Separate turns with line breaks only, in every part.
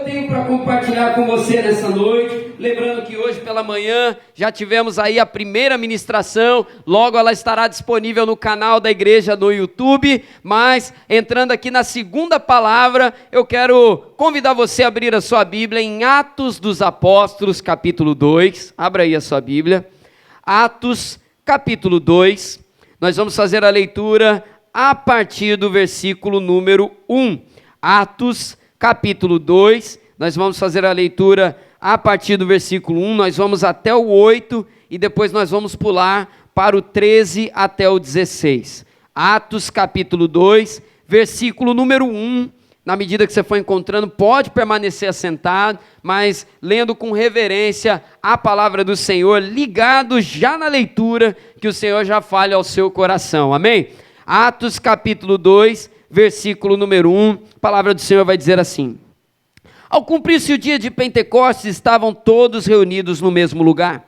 tenho para compartilhar com você nessa noite, lembrando que hoje pela manhã já tivemos aí a primeira ministração, logo ela estará disponível no canal da igreja no YouTube, mas entrando aqui na segunda palavra, eu quero convidar você a abrir a sua Bíblia em Atos dos Apóstolos, capítulo 2, abra aí a sua Bíblia, Atos, capítulo 2, nós vamos fazer a leitura a partir do versículo número 1, Atos, capítulo 2, nós vamos fazer a leitura a partir do versículo 1, nós vamos até o 8 e depois nós vamos pular para o 13 até o 16. Atos capítulo 2, versículo número 1, na medida que você for encontrando, pode permanecer assentado, mas lendo com reverência a palavra do Senhor, ligado já na leitura, que o Senhor já fale ao seu coração, amém? Atos capítulo 2, versículo número 1, a palavra do Senhor vai dizer assim: ao cumprir-se o dia de Pentecostes, estavam todos reunidos no mesmo lugar.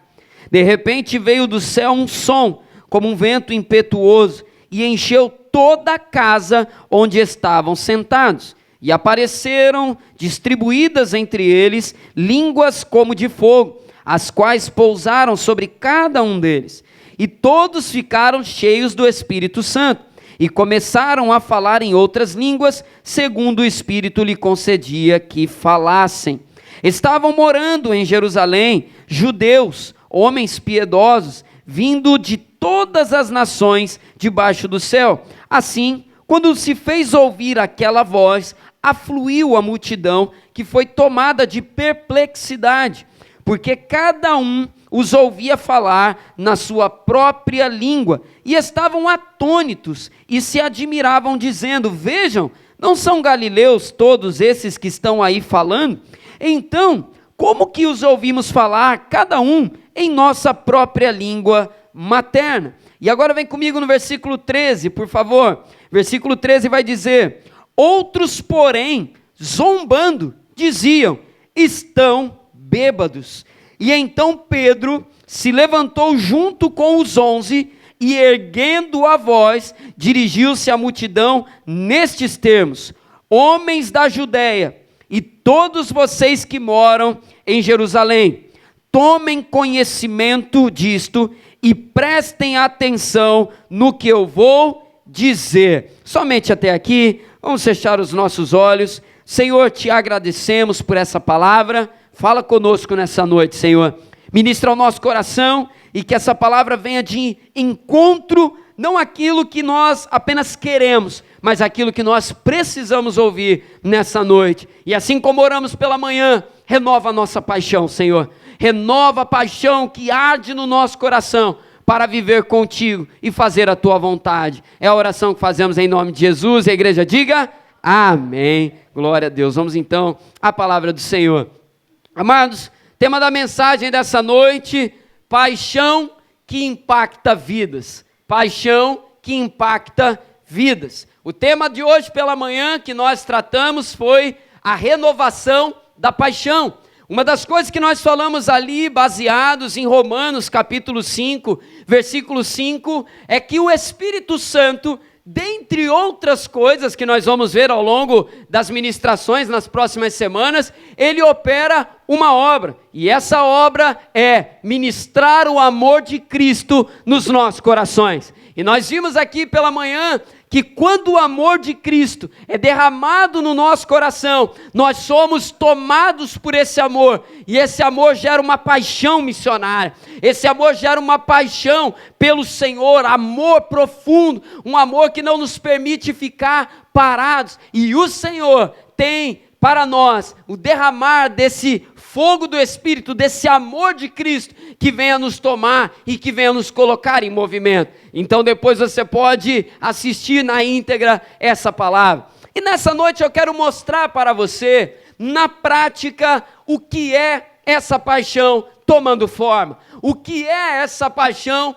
De repente veio do céu um som, como um vento impetuoso, e encheu toda a casa onde estavam sentados. E apareceram, distribuídas entre eles, línguas como de fogo, as quais pousaram sobre cada um deles. E todos ficaram cheios do Espírito Santo. E começaram a falar em outras línguas, segundo o Espírito lhe concedia que falassem. Estavam morando em Jerusalém judeus, homens piedosos, vindo de todas as nações debaixo do céu. Assim, quando se fez ouvir aquela voz, afluiu a multidão, que foi tomada de perplexidade, porque cada um os ouvia falar na sua própria língua, e estavam atônitos, e se admiravam, dizendo: vejam, não são galileus todos esses que estão aí falando? Então, como que os ouvimos falar, cada um em nossa própria língua materna? E agora vem comigo no versículo 13, por favor. Versículo 13 vai dizer: outros, porém, zombando, diziam: estão bêbados. E então Pedro se levantou junto com os 11 e, erguendo a voz, dirigiu-se à multidão nestes termos: homens da Judéia e todos vocês que moram em Jerusalém, tomem conhecimento disto e prestem atenção no que eu vou dizer. Somente até aqui, vamos fechar os nossos olhos. Senhor, te agradecemos por essa palavra. Fala conosco nessa noite, Senhor. Ministra ao nosso coração e que essa palavra venha de encontro, não aquilo que nós apenas queremos, mas aquilo que nós precisamos ouvir nessa noite. E assim como oramos pela manhã, renova a nossa paixão, Senhor. Renova a paixão que arde no nosso coração para viver contigo e fazer a tua vontade. É a oração que fazemos em nome de Jesus. E a igreja diga amém. Glória a Deus. Vamos então à palavra do Senhor. Amados, tema da mensagem dessa noite: paixão que impacta vidas. Paixão que impacta vidas. O tema de hoje pela manhã que nós tratamos foi a renovação da paixão. Uma das coisas que nós falamos ali, baseados em Romanos capítulo 5, versículo 5, é que o Espírito Santo, dentre outras coisas que nós vamos ver ao longo das ministrações nas próximas semanas, ele opera uma obra, e essa obra é ministrar o amor de Cristo nos nossos corações. E nós vimos aqui pela manhã que quando o amor de Cristo é derramado no nosso coração, nós somos tomados por esse amor, e esse amor gera uma paixão missionária, esse amor gera uma paixão pelo Senhor, amor profundo, um amor que não nos permite ficar parados, e o Senhor tem para nós o derramar desse fogo do Espírito, desse amor de Cristo, que venha nos tomar e que venha nos colocar em movimento. Então depois você pode assistir na íntegra essa palavra. E nessa noite eu quero mostrar para você, na prática, o que é essa paixão tomando forma. o que é essa paixão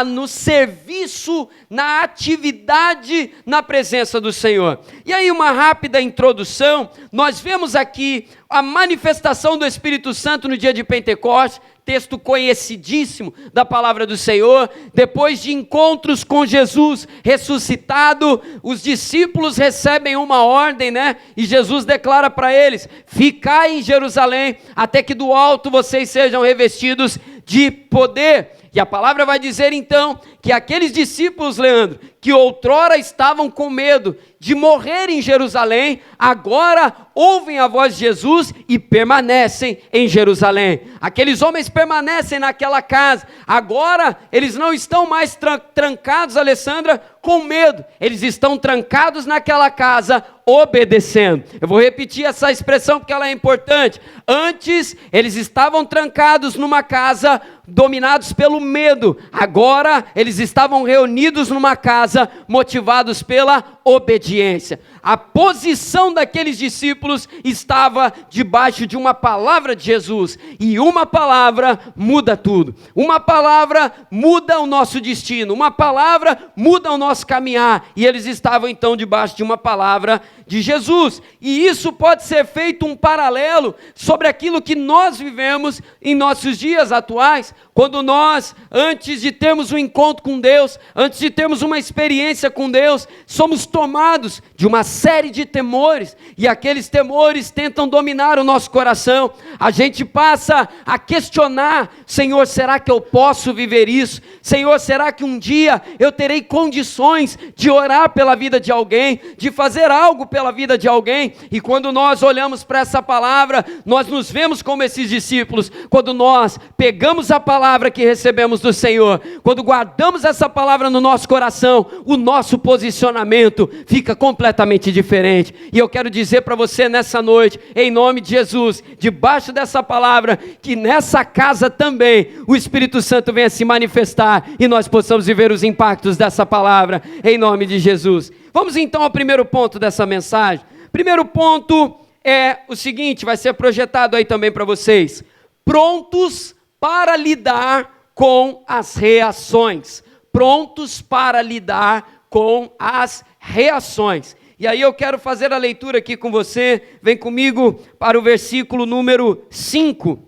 no serviço, na atividade, na presença do Senhor. E aí uma rápida introdução, nós vemos aqui a manifestação do Espírito Santo no dia de Pentecostes, texto conhecidíssimo da palavra do Senhor. Depois de encontros com Jesus ressuscitado, os discípulos recebem uma ordem, e Jesus declara para eles: ficai em Jerusalém, até que do alto vocês sejam revestidos de poder. E a palavra vai dizer então que aqueles discípulos, Leandro, que outrora estavam com medo de morrer em Jerusalém, agora ouvem a voz de Jesus e permanecem em Jerusalém. Aqueles homens permanecem naquela casa. Agora eles não estão mais trancados, Alessandra, com medo. Eles estão trancados naquela casa, obedecendo. Eu vou repetir essa expressão porque ela é importante. Antes eles estavam trancados numa casa, dominados pelo medo. Agora eles estavam reunidos numa casa, motivados pela obediência. A posição daqueles discípulos estava debaixo de uma palavra de Jesus, e uma palavra muda tudo. Uma palavra muda o nosso destino, uma palavra muda o nosso caminhar, e eles estavam então debaixo de uma palavra de Jesus. E isso pode ser feito um paralelo sobre aquilo que nós vivemos em nossos dias atuais, quando nós, antes de termos um encontro com Deus, antes de termos uma experiência com Deus, somos tomados de uma série de temores, e aqueles temores tentam dominar o nosso coração. A gente passa a questionar: Senhor, será que eu posso viver isso? Senhor, será que um dia eu terei condições de orar pela vida de alguém, de fazer algo pela vida de alguém? E quando nós olhamos para essa palavra, nós nos vemos como esses discípulos. Quando nós pegamos a palavra que recebemos do Senhor, quando guardamos essa palavra no nosso coração, o nosso posicionamento fica completamente diferente. E eu quero dizer para você nessa noite, em nome de Jesus, debaixo dessa palavra, que nessa casa também o Espírito Santo venha se manifestar e nós possamos viver os impactos dessa palavra, em nome de Jesus. Vamos então ao primeiro ponto dessa mensagem. Primeiro ponto é o seguinte, vai ser projetado aí também para vocês: prontos para lidar com as reações. Prontos para lidar com as reações. E aí eu quero fazer a leitura aqui com você. Vem comigo para o versículo número 5.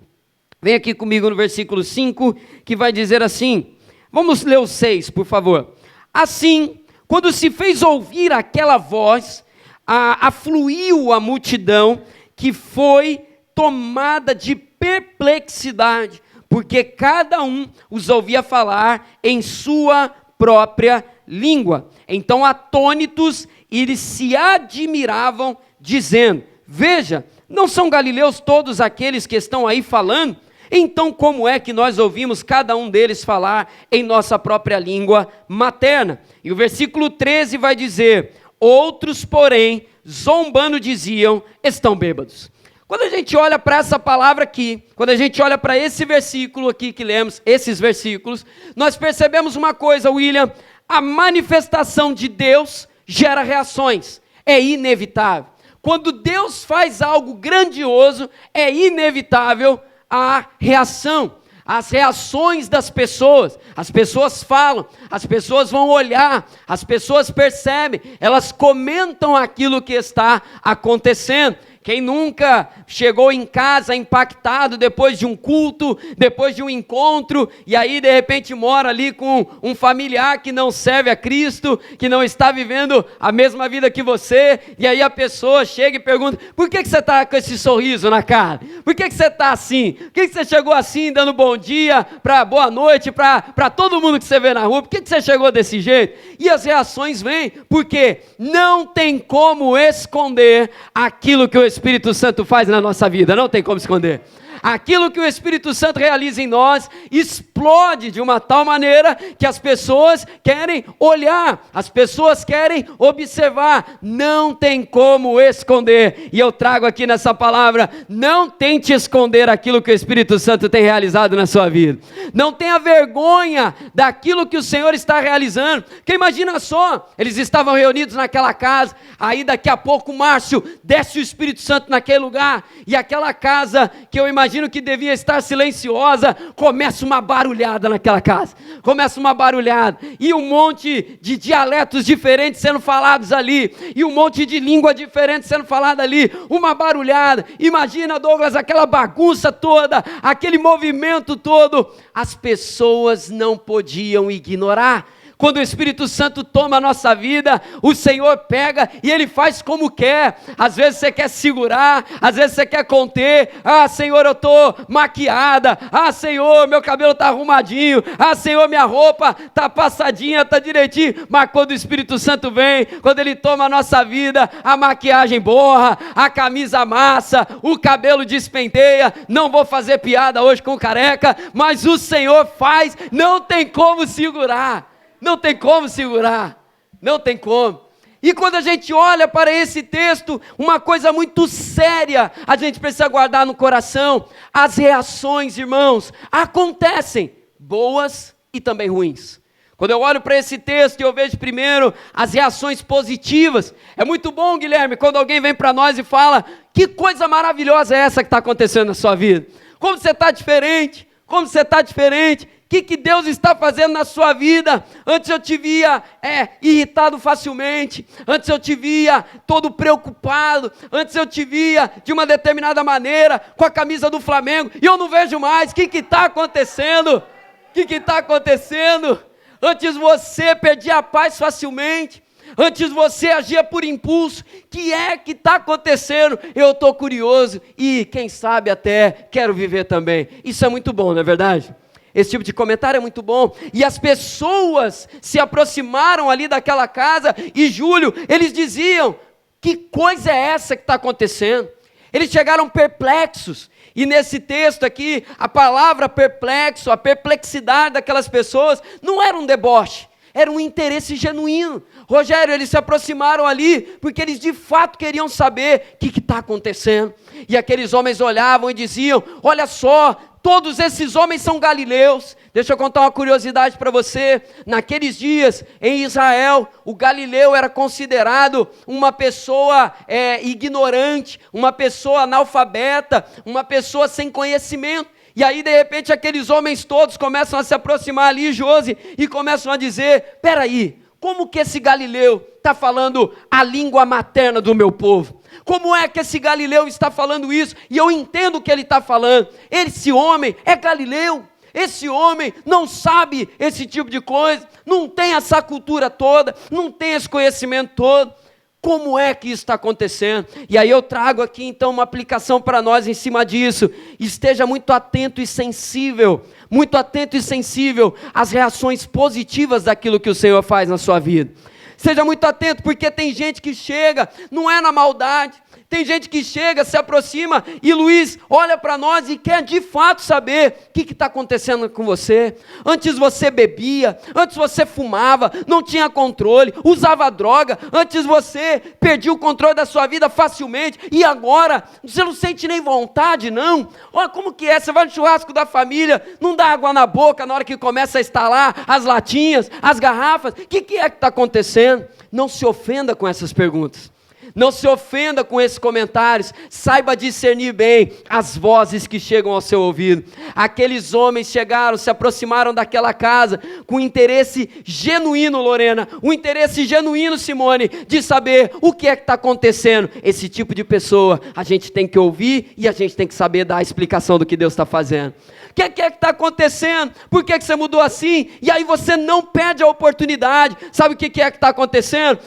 Vem aqui comigo no versículo 5, que vai dizer assim. Vamos ler o 6, por favor. Assim, quando se fez ouvir aquela voz, afluiu a multidão, que foi tomada de perplexidade, porque cada um os ouvia falar em sua própria língua. Então, atônitos, eles se admiravam, dizendo: veja, não são galileus todos aqueles que estão aí falando? Então, como é que nós ouvimos cada um deles falar em nossa própria língua materna? E o versículo 13 vai dizer: outros, porém, zombando, diziam: estão bêbados. Quando a gente olha para essa palavra aqui, quando a gente olha para esse versículo aqui que lemos, esses versículos, nós percebemos uma coisa, William: a manifestação de Deus gera reações, é inevitável. Quando Deus faz algo grandioso, é inevitável a reação. As reações das pessoas, as pessoas falam, as pessoas vão olhar, as pessoas percebem, elas comentam aquilo que está acontecendo. Quem nunca chegou em casa impactado depois de um culto, depois de um encontro, e aí de repente mora ali com um familiar que não serve a Cristo, que não está vivendo a mesma vida que você, e aí a pessoa chega e pergunta: por que você está com esse sorriso na cara? Por que você está assim? Por que você chegou assim, dando bom dia, boa noite, para todo mundo que você vê na rua? Por que você chegou desse jeito? E as reações vêm, porque não tem como esconder aquilo que o Espírito Santo faz na nossa vida, não tem como esconder. Aquilo que o Espírito Santo realiza em nós explode de uma tal maneira que as pessoas querem olhar, as pessoas querem observar, não tem como esconder. E eu trago aqui nessa palavra: não tente esconder aquilo que o Espírito Santo tem realizado na sua vida. Não tenha vergonha daquilo que o Senhor está realizando. Porque imagina só, eles estavam reunidos naquela casa, aí daqui a pouco, Márcio, desce o Espírito Santo naquele lugar, e aquela casa que eu imagino imagino que devia estar silenciosa, começa uma barulhada naquela casa, começa uma barulhada, e um monte de dialetos diferentes sendo falados ali, e um monte de língua diferente sendo falada ali, uma barulhada. Imagina, Douglas, aquela bagunça toda, aquele movimento todo, as pessoas não podiam ignorar. Quando o Espírito Santo toma a nossa vida, o Senhor pega e Ele faz como quer. Às vezes você quer segurar, às vezes você quer conter. Ah, Senhor, eu estou maquiada. Ah, Senhor, meu cabelo está arrumadinho. Ah, Senhor, minha roupa está passadinha, está direitinho. Mas quando o Espírito Santo vem, quando Ele toma a nossa vida, a maquiagem borra, a camisa amassa, o cabelo despenteia. Não vou fazer piada hoje com careca, mas o Senhor faz, não tem como segurar. Não tem como segurar, não tem como. E quando a gente olha para esse texto, uma coisa muito séria, a gente precisa guardar no coração. As reações, irmãos, acontecem, boas e também ruins. Quando eu olho para esse texto, eu vejo primeiro as reações positivas. É muito bom, Guilherme, quando alguém vem para nós e fala: que coisa maravilhosa é essa que está acontecendo na sua vida? Como você está diferente? Como você está diferente? O que Deus está fazendo na sua vida? Antes eu te via irritado facilmente, antes eu te via todo preocupado, antes eu te via de uma determinada maneira, com a camisa do Flamengo, e eu não vejo mais. O que está acontecendo? O que está acontecendo? Antes você perdia a paz facilmente, antes você agia por impulso. O que é que está acontecendo? Eu estou curioso e quem sabe até quero viver também. Isso é muito bom, não é verdade? Esse tipo de comentário é muito bom. E as pessoas se aproximaram ali daquela casa, e Júlio, eles diziam: que coisa é essa que está acontecendo? Eles chegaram perplexos. E nesse texto aqui, a palavra perplexo, a perplexidade daquelas pessoas, não era um deboche, era um interesse genuíno. Rogério, eles se aproximaram ali, porque eles de fato queriam saber o que está acontecendo. E aqueles homens olhavam e diziam: olha só, todos esses homens são galileus. Deixa eu contar uma curiosidade para você. Naqueles dias, em Israel, o galileu era considerado uma pessoa ignorante, uma pessoa analfabeta, uma pessoa sem conhecimento. E aí, de repente, aqueles homens todos começam a se aproximar ali, Josi, e começam a dizer: peraí, como que esse galileu está falando a língua materna do meu povo? Como é que esse galileu está falando isso? E eu entendo o que ele está falando. Esse homem é galileu. Esse homem não sabe esse tipo de coisa, não tem essa cultura toda, não tem esse conhecimento todo. Como é que isso está acontecendo? E aí eu trago aqui então uma aplicação para nós em cima disso. Esteja muito atento e sensível às reações positivas daquilo que o Senhor faz na sua vida. Seja muito atento, porque tem gente que chega, não é na maldade, tem gente que chega, se aproxima, e Luiz olha para nós e quer de fato saber o que está acontecendo com você. Antes você bebia, antes você fumava, não tinha controle, usava droga, antes você perdia o controle da sua vida facilmente, e agora você não sente nem vontade, não. Olha como que é, você vai no churrasco da família, não dá água na boca na hora que começa a instalar as latinhas, as garrafas. O que é que está acontecendo? Não se ofenda com essas perguntas. Não se ofenda com esses comentários. Saiba discernir bem as vozes que chegam ao seu ouvido. Aqueles homens chegaram, se aproximaram daquela casa com interesse genuíno, Lorena, um interesse genuíno, Simone, de saber o que é que está acontecendo. Esse tipo de pessoa a gente tem que ouvir e a gente tem que saber dar a explicação do que Deus está fazendo. O que é que está acontecendo? Por que você mudou assim? E aí você não perde a oportunidade. Sabe o que é que está acontecendo?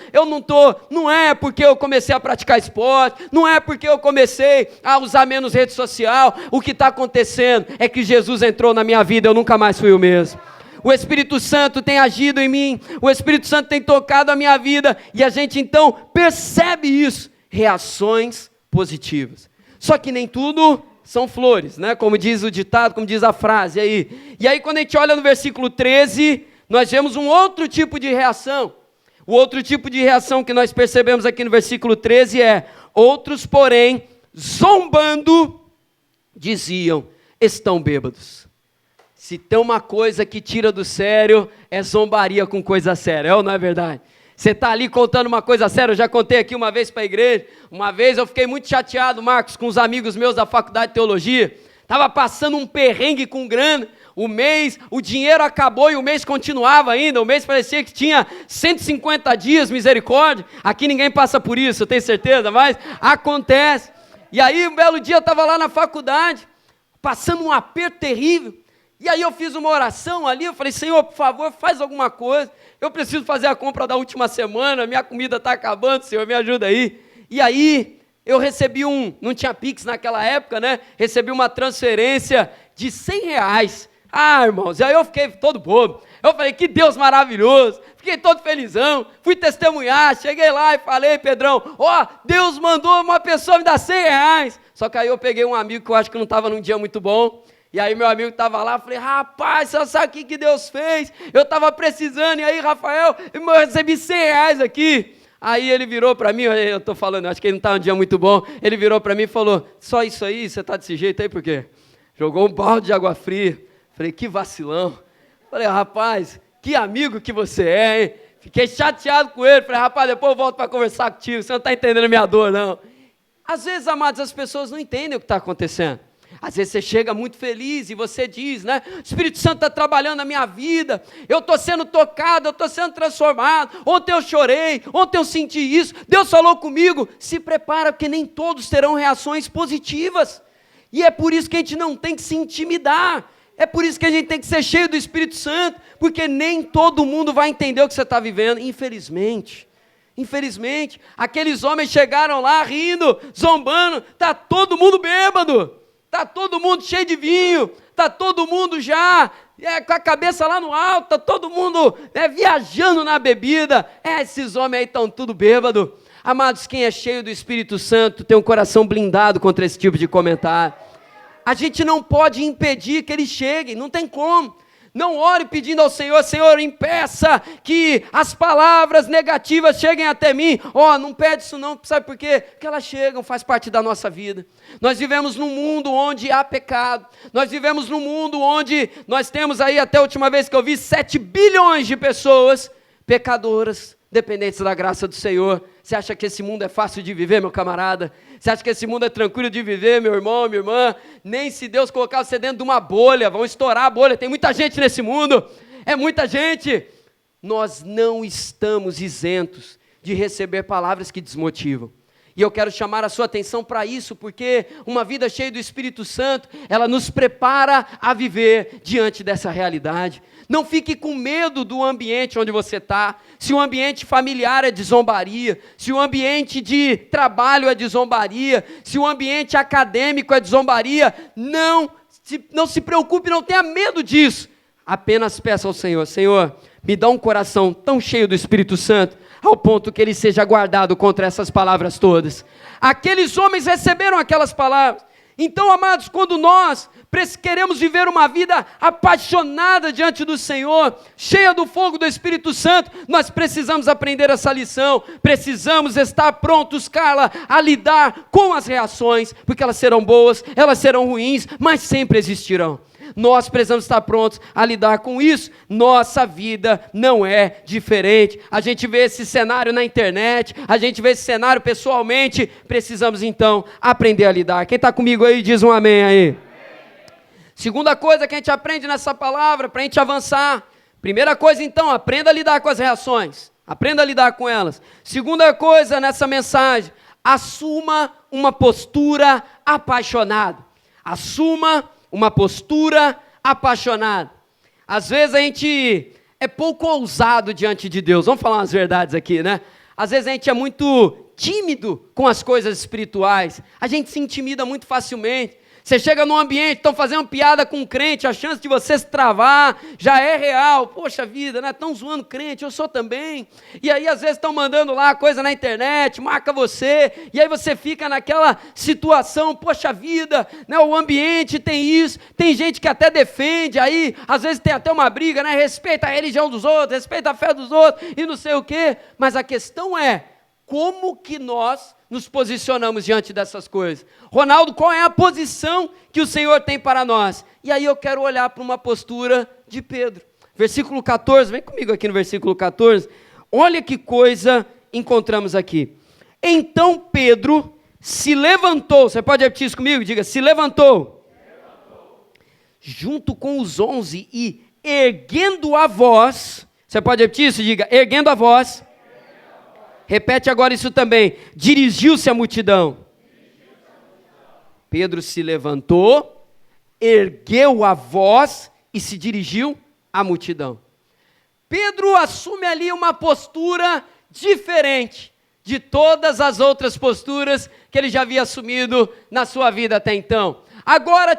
Não é porque eu comecei a praticar esporte, não é porque eu comecei a usar menos rede social. O que está acontecendo é que Jesus entrou na minha vida, eu nunca mais fui o mesmo. O Espírito Santo tem agido em mim, o Espírito Santo tem tocado a minha vida, e a gente então percebe isso, reações positivas. Só que nem tudo são flores, né? Como diz o ditado, como diz a frase aí. E aí quando a gente olha no versículo 13, nós vemos um outro tipo de reação. O outro tipo de reação que nós percebemos aqui no versículo 13 é: outros, porém, zombando, diziam, estão bêbados. Se tem uma coisa que tira do sério, é zombaria com coisa séria, é ou não é verdade? Você está ali contando uma coisa séria. Eu já contei aqui uma vez para a igreja. Uma vez eu fiquei muito chateado, Marcos, com os amigos meus da faculdade de teologia. estava passando um perrengue com grana, o dinheiro acabou e o mês continuava ainda, o mês parecia que tinha 150 dias, misericórdia. Aqui ninguém passa por isso, eu tenho certeza, mas acontece. E aí um belo dia eu estava lá na faculdade, passando um aperto terrível, e aí eu fiz uma oração ali, eu falei, Senhor, por favor, faz alguma coisa, eu preciso fazer a compra da última semana, minha comida está acabando, Senhor, me ajuda aí. E aí eu recebi não tinha Pix naquela época, né? Recebi uma transferência de R$100. Ah, irmãos, e aí eu fiquei todo bobo. Eu falei, que Deus maravilhoso. Fiquei todo felizão. Fui testemunhar, cheguei lá e falei, Pedrão, Deus mandou uma pessoa me dar R$100. Só que aí eu peguei um amigo que eu acho que não estava num dia muito bom. E aí meu amigo estava lá, falei, rapaz, você sabe o que Deus fez? Eu estava precisando, e aí, Rafael, eu recebi R$100 aqui. Aí ele virou para mim, eu estou falando, acho que ele não está um dia muito bom. Ele virou para mim e falou, só isso aí, você está desse jeito aí por quê? Jogou um balde de água fria. Falei, que vacilão. Falei, rapaz, que amigo que você é, hein? Fiquei chateado com ele. Falei, rapaz, depois eu volto para conversar contigo, você não está entendendo a minha dor, não. Às vezes, amados, as pessoas não entendem o que está acontecendo. Às vezes você chega muito feliz e você diz, né? O Espírito Santo está trabalhando na minha vida, eu estou sendo tocado, eu estou sendo transformado. Ontem eu chorei, ontem eu senti isso, Deus falou comigo. Se prepara, porque nem todos terão reações positivas. E é por isso que a gente não tem que se intimidar. É por isso que a gente tem que ser cheio do Espírito Santo, porque nem todo mundo vai entender o que você está vivendo, infelizmente. Infelizmente, aqueles homens chegaram lá rindo, zombando, está todo mundo bêbado, está todo mundo cheio de vinho, está todo mundo já com a cabeça lá no alto, está todo mundo viajando na bebida. Esses homens aí estão tudo bêbado. Amados, quem é cheio do Espírito Santo tem um coração blindado contra esse tipo de comentário. A gente não pode impedir que eles cheguem, não tem como. Não ore pedindo ao Senhor, Senhor, impeça que as palavras negativas cheguem até mim. Não pede isso não, sabe por quê? Porque elas chegam, faz parte da nossa vida. Nós vivemos num mundo onde há pecado. Nós vivemos num mundo onde nós temos aí, até a última vez que eu vi, 7 bilhões de pessoas pecadoras, dependentes da graça do Senhor. Você acha que esse mundo é fácil de viver, meu camarada? Você acha que esse mundo é tranquilo de viver, meu irmão, minha irmã? Nem se Deus colocar você dentro de uma bolha, vão estourar a bolha. Tem muita gente nesse mundo, é muita gente. Nós não estamos isentos de receber palavras que desmotivam. E eu quero chamar a sua atenção para isso, porque uma vida cheia do Espírito Santo, ela nos prepara a viver diante dessa realidade. Não fique com medo do ambiente onde você está. Se o ambiente familiar é de zombaria, se o ambiente de trabalho é de zombaria, se o ambiente acadêmico é de zombaria, não se preocupe, não tenha medo disso. Apenas peça ao Senhor, Senhor, me dá um coração tão cheio do Espírito Santo, ao ponto que ele seja guardado contra essas palavras todas. Aqueles homens receberam aquelas palavras. Então, amados, quando nós queremos viver uma vida apaixonada diante do Senhor, cheia do fogo do Espírito Santo, nós precisamos aprender essa lição, precisamos estar prontos, Carla, a lidar com as reações, porque elas serão boas, elas serão ruins, mas sempre existirão. Nós precisamos estar prontos a lidar com isso. Nossa vida não é diferente. A gente vê esse cenário na internet, a gente vê esse cenário pessoalmente. Precisamos então aprender a lidar. Quem está comigo aí diz um amém aí. Segunda coisa que a gente aprende nessa palavra para a gente avançar. Primeira coisa então, aprenda a lidar com as reações. Aprenda a lidar com elas. Segunda coisa nessa mensagem, assuma uma postura apaixonada. Assuma uma postura apaixonada. Às vezes a gente é pouco ousado diante de Deus. Vamos falar umas verdades aqui, né? Às vezes a gente é muito tímido com as coisas espirituais. A gente se intimida muito facilmente. Você chega num ambiente, estão fazendo piada com um crente, a chance de você se travar já é real. Poxa vida, né? Estão zoando crente, eu sou também. E aí às vezes estão mandando lá coisa na internet, marca você, e aí você fica naquela situação, poxa vida, né? O ambiente tem isso, tem gente que até defende, aí às vezes tem até uma briga, né? Respeita a religião dos outros, respeita a fé dos outros, e não sei o quê. Mas a questão é, como que nós nos posicionamos diante dessas coisas? Ronaldo, qual é a posição que o Senhor tem para nós? E aí eu quero olhar para uma postura de Pedro. Versículo 14, vem comigo aqui no versículo 14. Olha que coisa encontramos aqui. Então Pedro se levantou, você pode repetir isso comigo? Diga, se levantou. junto com os 11, e erguendo a voz, você pode repetir isso? Diga, erguendo a voz. Repete agora isso também. Dirigiu-se à multidão. Pedro se levantou, ergueu a voz e se dirigiu à multidão. Pedro assume ali uma postura diferente de todas as outras posturas que ele já havia assumido na sua vida até então. Agora,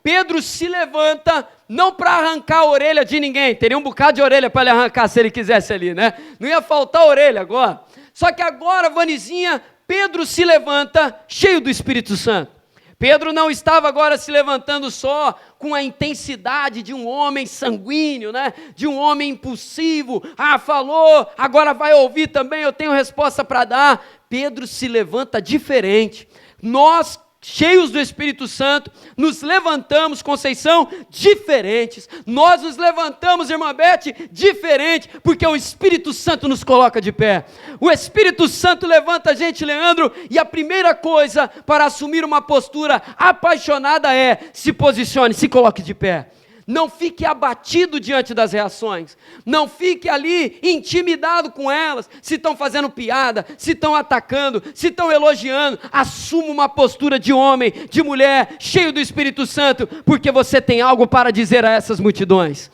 Pedro se levanta, não para arrancar a orelha de ninguém, teria um bocado de orelha para ele arrancar se ele quisesse ali, né? Não ia faltar orelha agora. Só que agora, Vanizinha, Pedro se levanta cheio do Espírito Santo. Pedro não estava agora se levantando só com a intensidade de um homem sanguíneo, né? De um homem impulsivo. Falou, agora vai ouvir também, eu tenho resposta para dar. Pedro se levanta diferente. Nós, cheios do Espírito Santo, nos levantamos, Conceição, diferentes. Nós nos levantamos, irmã Beth, diferente, porque o Espírito Santo nos coloca de pé. O Espírito Santo levanta a gente, Leandro, e a primeira coisa para assumir uma postura apaixonada é: se posicione, se coloque de pé. Não fique abatido diante das reações, não fique ali intimidado com elas, se estão fazendo piada, se estão atacando, se estão elogiando. Assuma uma postura de homem, de mulher, cheio do Espírito Santo, porque você tem algo para dizer a essas multidões.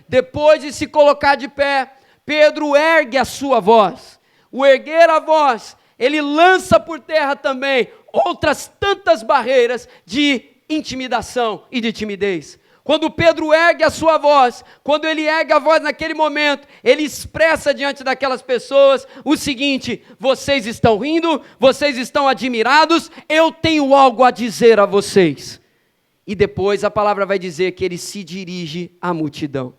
Depois de se colocar de pé, Pedro ergue a sua voz. O erguer a voz, ele lança por terra também outras tantas barreiras de intimidação e de timidez. Quando Pedro ergue a sua voz, quando ele ergue a voz naquele momento, ele expressa diante daquelas pessoas o seguinte: vocês estão rindo, vocês estão admirados, eu tenho algo a dizer a vocês. E depois a palavra vai dizer que ele se dirige à multidão.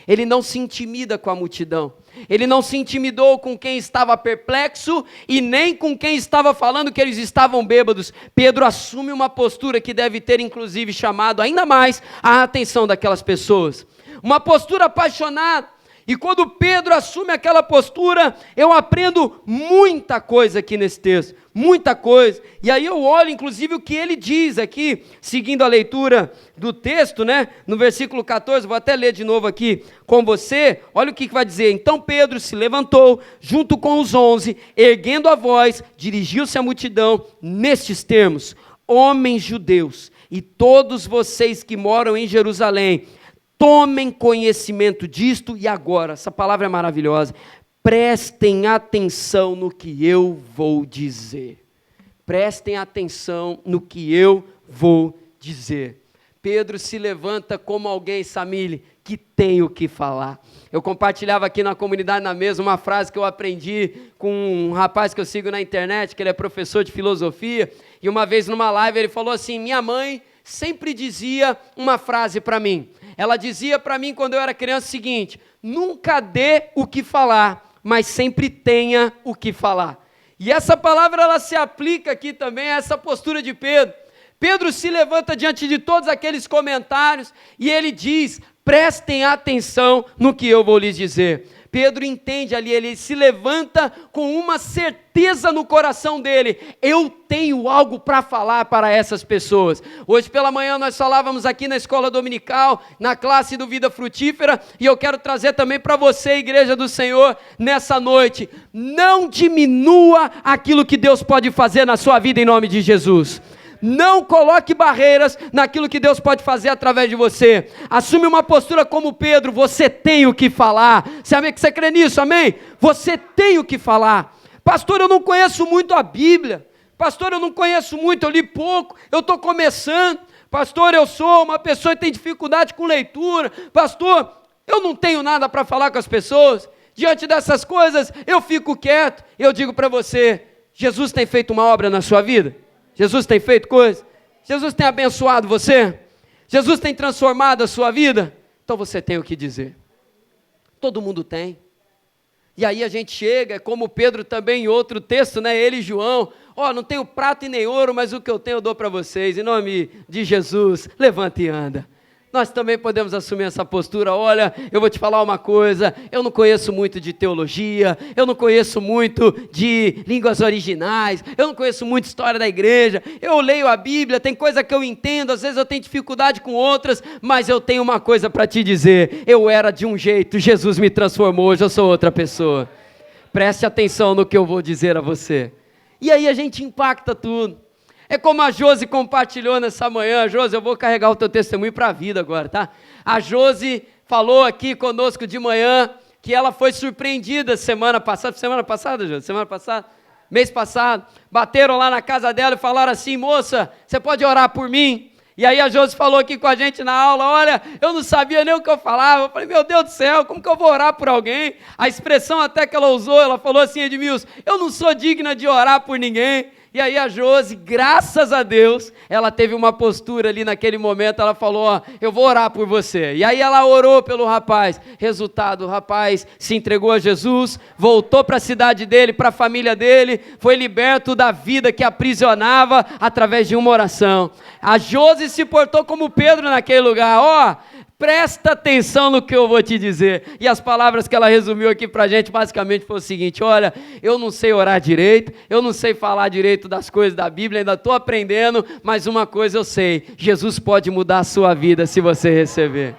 Ele não se intimida com a multidão. Ele não se intimidou com quem estava perplexo e nem com quem estava falando que eles estavam bêbados. Pedro assume uma postura que deve ter inclusive chamado ainda mais a atenção daquelas pessoas. Uma postura apaixonada. E quando Pedro assume aquela postura, eu aprendo muita coisa aqui nesse texto, muita coisa. E aí eu olho inclusive o que ele diz aqui, seguindo a leitura do texto, né? No versículo 14, vou até ler de novo aqui com você. Olha o que vai dizer: então Pedro se levantou, junto com os 11, erguendo a voz, dirigiu-se à multidão nestes termos: homens judeus e todos vocês que moram em Jerusalém, tomem conhecimento disto e agora, essa palavra é maravilhosa, prestem atenção no que eu vou dizer. Prestem atenção no que eu vou dizer. Pedro se levanta como alguém, Samile, que tem o que falar. Eu compartilhava aqui na comunidade na mesa uma frase que eu aprendi com um rapaz que eu sigo na internet, que ele é professor de filosofia, e uma vez numa live ele falou assim: minha mãe sempre dizia uma frase para mim. Ela dizia para mim quando eu era criança o seguinte: nunca dê o que falar, mas sempre tenha o que falar. E essa palavra ela se aplica aqui também a essa postura de Pedro. Pedro se levanta diante de todos aqueles comentários e ele diz: prestem atenção no que eu vou lhes dizer. Pedro entende ali, ele se levanta com uma certeza no coração dele: eu tenho algo para falar para essas pessoas. Hoje pela manhã nós falávamos aqui na escola dominical, na classe do Vida Frutífera, e eu quero trazer também para você, Igreja do Senhor, nessa noite: não diminua aquilo que Deus pode fazer na sua vida em nome de Jesus. Não coloque barreiras naquilo que Deus pode fazer através de você. Assume uma postura como Pedro: você tem o que falar. Você crê nisso, amém? Você tem o que falar. Pastor, eu não conheço muito a Bíblia. Pastor, eu não conheço muito, eu li pouco, eu estou começando. Pastor, eu sou uma pessoa que tem dificuldade com leitura. Pastor, eu não tenho nada para falar com as pessoas. Diante dessas coisas, eu fico quieto. Eu digo para você: Jesus tem feito uma obra na sua vida? Jesus tem feito coisa? Jesus tem abençoado você? Jesus tem transformado a sua vida? Então você tem o que dizer. Todo mundo tem. E aí a gente chega, como Pedro também em outro texto, né? Ele e João: não tenho prata e nem ouro, mas o que eu tenho eu dou para vocês. Em nome de Jesus, levanta e anda. nós também podemos assumir essa postura. Olha, eu vou te falar uma coisa, eu não conheço muito de teologia, eu não conheço muito de línguas originais, eu não conheço muito história da igreja, eu leio a Bíblia, tem coisa que eu entendo, às vezes eu tenho dificuldade com outras, mas eu tenho uma coisa para te dizer, eu era de um jeito, Jesus me transformou, hoje eu sou outra pessoa. Preste atenção no que eu vou dizer a você. E aí a gente impacta tudo. É como a Josi compartilhou nessa manhã. Josi, eu vou carregar o teu testemunho para a vida agora, tá? A Josi falou aqui conosco de manhã que ela foi surpreendida semana passada, Josi? Semana passada? Mês passado, bateram lá na casa dela e falaram assim, moça, você pode orar por mim? E aí a Josi falou aqui com a gente na aula, olha, eu não sabia nem o que eu falava, eu falei, meu Deus do céu, como que eu vou orar por alguém? A expressão até que ela usou, ela falou assim, Edmilson, eu não sou digna de orar por ninguém. E aí a Josi, graças a Deus, ela teve uma postura ali naquele momento, ela falou, ó, eu vou orar por você. E aí ela orou pelo rapaz, resultado, o rapaz se entregou a Jesus, voltou para a cidade dele, para a família dele, foi liberto da vida que aprisionava através de uma oração. A Josi se portou como Pedro naquele lugar, ó, presta atenção no que eu vou te dizer. E as palavras que ela resumiu aqui pra gente basicamente foi o seguinte, olha, eu não sei orar direito, eu não sei falar direito das coisas da Bíblia, ainda estou aprendendo, mas uma coisa eu sei, Jesus pode mudar a sua vida se você receber.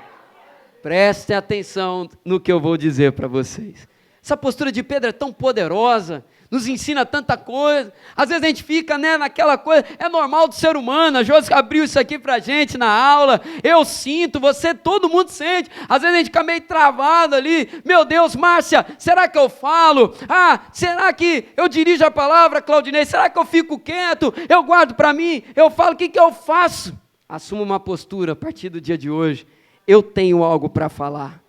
Preste atenção no que eu vou dizer para vocês. Essa postura de Pedro é tão poderosa, nos ensina tanta coisa, às vezes a gente fica, né, naquela coisa, é normal do ser humano, a Josi abriu isso aqui pra gente na aula, eu sinto, você, todo mundo sente, às vezes a gente fica meio travado ali, meu Deus, Márcia, será que eu falo? Será que eu dirijo a palavra, Claudinei, será que eu fico quieto, eu guardo pra mim, eu falo, o que eu faço? Assuma uma postura a partir do dia de hoje, eu tenho algo para falar.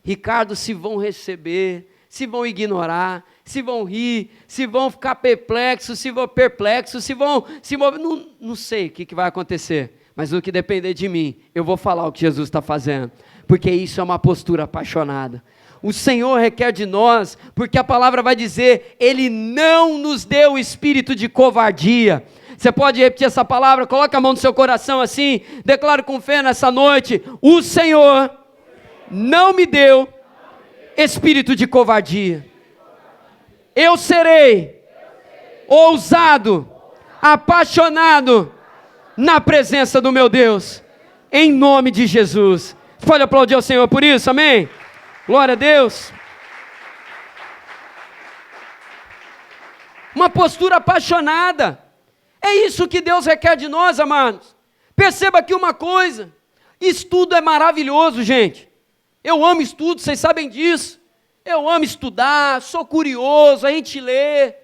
Ricardo, se vão receber, se vão ignorar, se vão rir, se vão ficar perplexos, não sei o que vai acontecer, mas o que depender de mim, eu vou falar o que Jesus está fazendo, porque isso é uma postura apaixonada. O Senhor requer de nós, porque a palavra vai dizer, Ele não nos deu o espírito de covardia. Você pode repetir essa palavra, coloca a mão no seu coração assim, declaro com fé nessa noite, o Senhor não me deu espírito de covardia. Eu serei ousado, apaixonado na presença do meu Deus, em nome de Jesus. Você pode aplaudir ao Senhor por isso, amém? Glória a Deus. Uma postura apaixonada, é isso que Deus requer de nós, amados. Perceba aqui uma coisa, estudo é maravilhoso, gente. Eu amo estudo, vocês sabem disso. Eu amo estudar, sou curioso, a gente lê.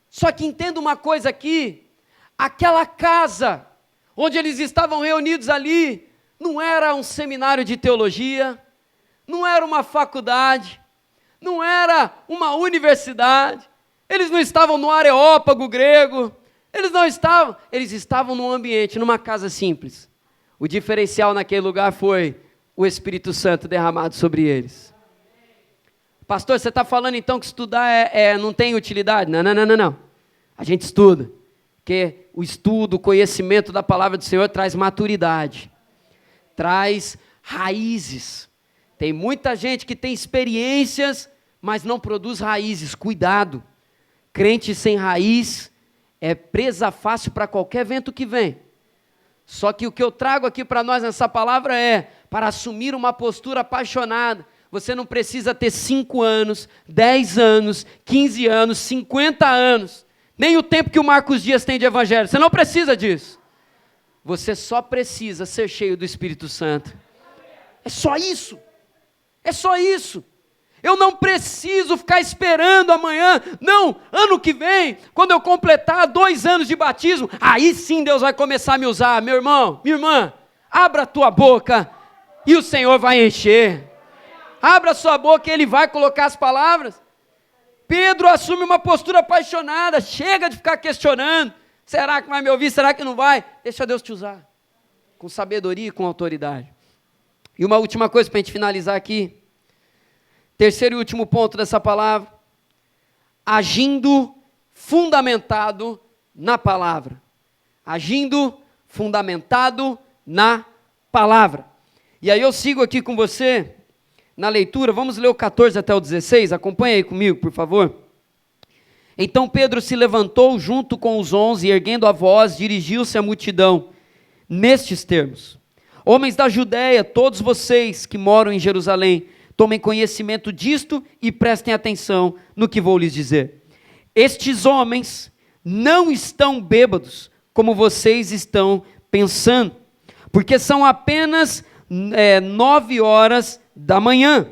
Só que entenda uma coisa aqui, aquela casa onde eles estavam reunidos ali, não era um seminário de teologia, não era uma faculdade, não era uma universidade, eles não estavam no Areópago grego, eles estavam num ambiente, numa casa simples. O diferencial naquele lugar foi o Espírito Santo derramado sobre eles. Pastor, você está falando então que estudar não tem utilidade? Não. A gente estuda, porque o estudo, o conhecimento da palavra do Senhor traz maturidade, traz raízes. Tem muita gente que tem experiências, mas não produz raízes. Cuidado, crente sem raiz é presa fácil para qualquer vento que vem. Só que o que eu trago aqui para nós nessa palavra é, para assumir uma postura apaixonada, você não precisa ter 5 anos, 10 anos, 15 anos, 50 anos, nem o tempo que o Marcos Dias tem de evangelho, você não precisa disso. Você só precisa ser cheio do Espírito Santo. É só isso. É só isso. Eu não preciso ficar esperando amanhã, não, ano que vem, quando eu completar 2 anos de batismo, aí sim Deus vai começar a me usar. Meu irmão, minha irmã, abra a tua boca e o Senhor vai encher. Abra a sua boca e Ele vai colocar as palavras. Pedro assume uma postura apaixonada, chega de ficar questionando, será que vai me ouvir, será que não vai? Deixa Deus te usar, com sabedoria e com autoridade. E uma última coisa para a gente finalizar aqui, terceiro e último ponto dessa palavra, agindo fundamentado na palavra. Agindo fundamentado na palavra. E aí eu sigo aqui com você, na leitura, vamos ler o 14 até o 16, acompanha aí comigo, por favor. Então Pedro se levantou junto com os 11, e erguendo a voz, dirigiu-se à multidão, nestes termos: homens da Judéia, todos vocês que moram em Jerusalém, tomem conhecimento disto e prestem atenção no que vou lhes dizer. Estes homens não estão bêbados, como vocês estão pensando, porque são apenas 9 horas da manhã.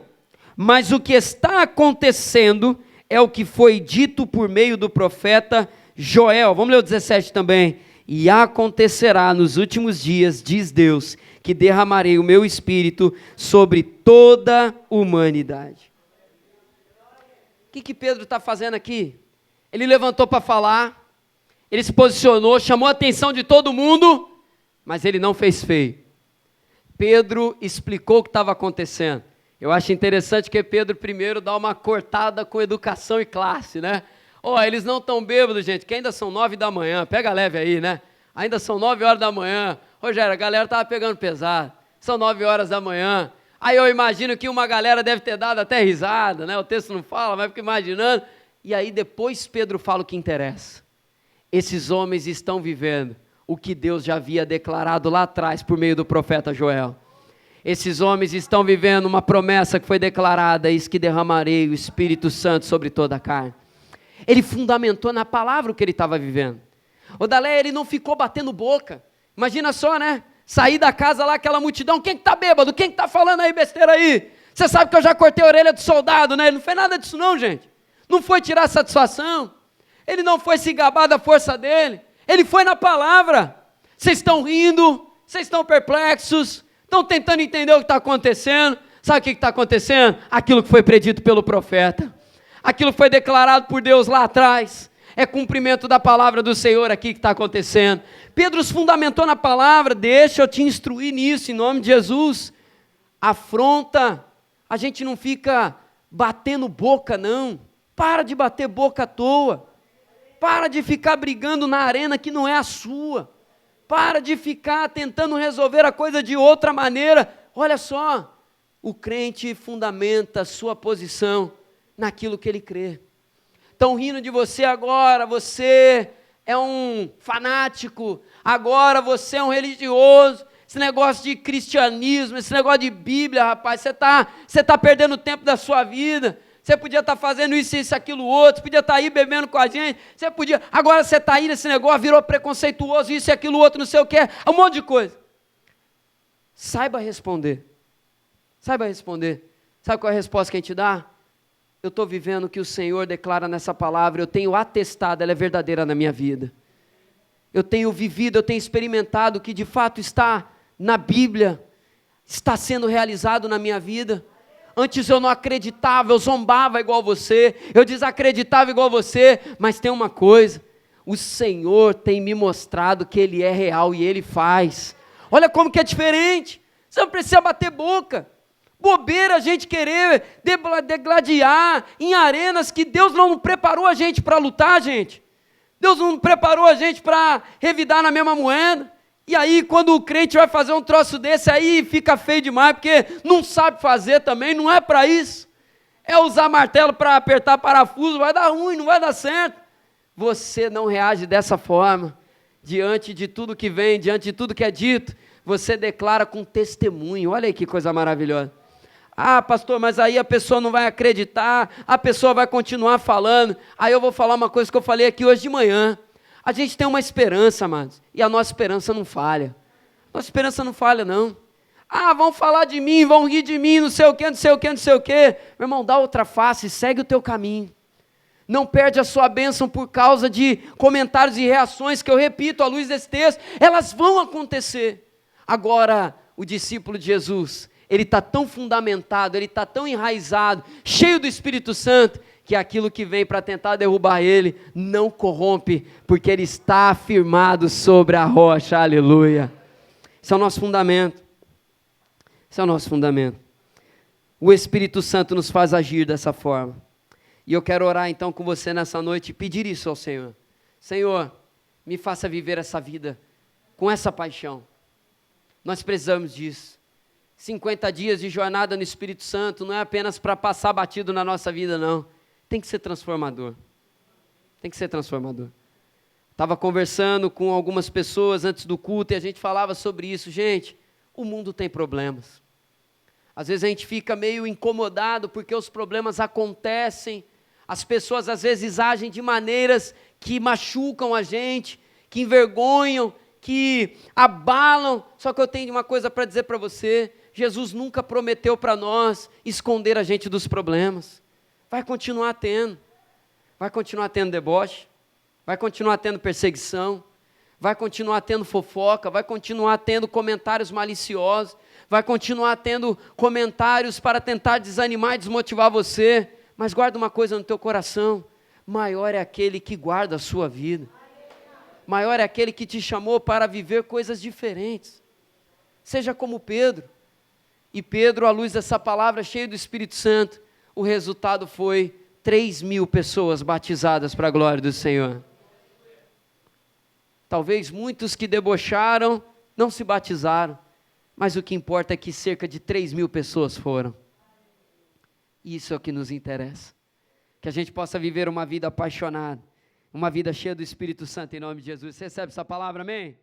Mas o que está acontecendo é o que foi dito por meio do profeta Joel. Vamos ler o 17 também. E acontecerá nos últimos dias, diz Deus, que derramarei o meu espírito sobre toda a humanidade. O que Pedro está fazendo aqui? Ele levantou para falar, ele se posicionou, chamou a atenção de todo mundo, mas ele não fez feio. Pedro explicou o que estava acontecendo. Eu acho interessante que Pedro primeiro dá uma cortada com educação e classe, né? Eles não estão bêbados, gente, que ainda são 9 da manhã, pega leve aí, né? Ainda são 9 horas da manhã. Rogério, a galera estava pegando pesado, são 9 horas da manhã. Aí eu imagino que uma galera deve ter dado até risada, né? O texto não fala, mas fico imaginando. E aí depois Pedro fala o que interessa. Esses homens estão vivendo o que Deus já havia declarado lá atrás por meio do profeta Joel. Esses homens estão vivendo uma promessa que foi declarada: eis que derramarei o Espírito Santo sobre toda a carne. Ele fundamentou na palavra o que ele estava vivendo. Dalé, ele não ficou batendo boca. Imagina só, né? Sair da casa lá, aquela multidão, quem que tá bêbado? Quem que tá falando aí besteira aí? Você sabe que eu já cortei a orelha do soldado, né? Ele não fez nada disso não, gente. Não foi tirar satisfação. Ele não foi se gabar da força dele. Ele foi na palavra. Vocês estão rindo, vocês estão perplexos, estão tentando entender o que está acontecendo. Sabe o que está acontecendo? Aquilo que foi predito pelo profeta. Aquilo que foi declarado por Deus lá atrás. É cumprimento da palavra do Senhor aqui que está acontecendo. Pedro os fundamentou na palavra. Deixa eu te instruir nisso, em nome de Jesus. Afronta. A gente não fica batendo boca, não. Para de bater boca à toa. Para de ficar brigando na arena que não é a sua. Para de ficar tentando resolver a coisa de outra maneira. Olha só, o crente fundamenta a sua posição naquilo que ele crê. Estão rindo de você agora, você é um fanático, agora você é um religioso, esse negócio de cristianismo, esse negócio de Bíblia, rapaz, você tá perdendo tempo da sua vida. Você podia estar fazendo isso, aquilo, outro, podia estar aí bebendo com a gente, agora você está aí nesse negócio, virou preconceituoso, isso e aquilo, outro, não sei o que, um monte de coisa. Saiba responder. Sabe qual é a resposta que a gente dá? Eu estou vivendo o que o Senhor declara nessa palavra, eu tenho atestado, ela é verdadeira na minha vida. Eu tenho vivido, eu tenho experimentado o que de fato está na Bíblia, está sendo realizado na minha vida. Antes eu não acreditava, eu zombava igual você, eu desacreditava igual você, mas tem uma coisa, o Senhor tem me mostrado que Ele é real e Ele faz. Olha como que é diferente, você não precisa bater boca, bobeira a gente querer degladiar em arenas que Deus não preparou a gente para lutar, gente. Deus não preparou a gente para revidar na mesma moeda. E aí, quando o crente vai fazer um troço desse, aí fica feio demais, porque não sabe fazer também, não é para isso. É usar martelo para apertar parafuso, vai dar ruim, não vai dar certo. Você não reage dessa forma, diante de tudo que vem, diante de tudo que é dito, você declara com testemunho. Olha aí que coisa maravilhosa. Ah, pastor, mas aí a pessoa não vai acreditar, a pessoa vai continuar falando. Aí eu vou falar uma coisa que eu falei aqui hoje de manhã. A gente tem uma esperança, amados, e a nossa esperança não falha. Nossa esperança não falha, não. Ah, vão falar de mim, vão rir de mim, não sei o quê, não sei o quê, não sei o quê. Meu irmão, dá outra face, segue o teu caminho. Não perde a sua bênção por causa de comentários e reações, que eu repito, à luz desse texto, elas vão acontecer. Agora, o discípulo de Jesus, ele está tão fundamentado, ele está tão enraizado, cheio do Espírito Santo, que aquilo que vem para tentar derrubar ele, não corrompe, porque ele está afirmado sobre a rocha, aleluia. Esse é o nosso fundamento, esse é o nosso fundamento. O Espírito Santo nos faz agir dessa forma, e eu quero orar então com você nessa noite, e pedir isso ao Senhor. Senhor, me faça viver essa vida, com essa paixão, nós precisamos disso. 50 dias de jornada no Espírito Santo não é apenas para passar batido na nossa vida, não. Tem que ser transformador. Tem que ser transformador. Estava conversando com algumas pessoas antes do culto e a gente falava sobre isso. Gente, o mundo tem problemas. Às vezes a gente fica meio incomodado porque os problemas acontecem. As pessoas às vezes agem de maneiras que machucam a gente, que envergonham, que abalam. Só que eu tenho uma coisa para dizer para você. Jesus nunca prometeu para nós esconder a gente dos problemas. Vai continuar tendo. Vai continuar tendo deboche. Vai continuar tendo perseguição. Vai continuar tendo fofoca. Vai continuar tendo comentários maliciosos. Vai continuar tendo comentários para tentar desanimar e desmotivar você. Mas guarda uma coisa no teu coração. Maior é aquele que guarda a sua vida. Maior é aquele que te chamou para viver coisas diferentes. Seja como Pedro. E Pedro, à luz dessa palavra, cheio do Espírito Santo, o resultado foi 3.000 pessoas batizadas para a glória do Senhor. Talvez muitos que debocharam não se batizaram, mas o que importa é que cerca de 3.000 pessoas foram. Isso é o que nos interessa. Que a gente possa viver uma vida apaixonada, uma vida cheia do Espírito Santo em nome de Jesus. Você recebe essa palavra, amém?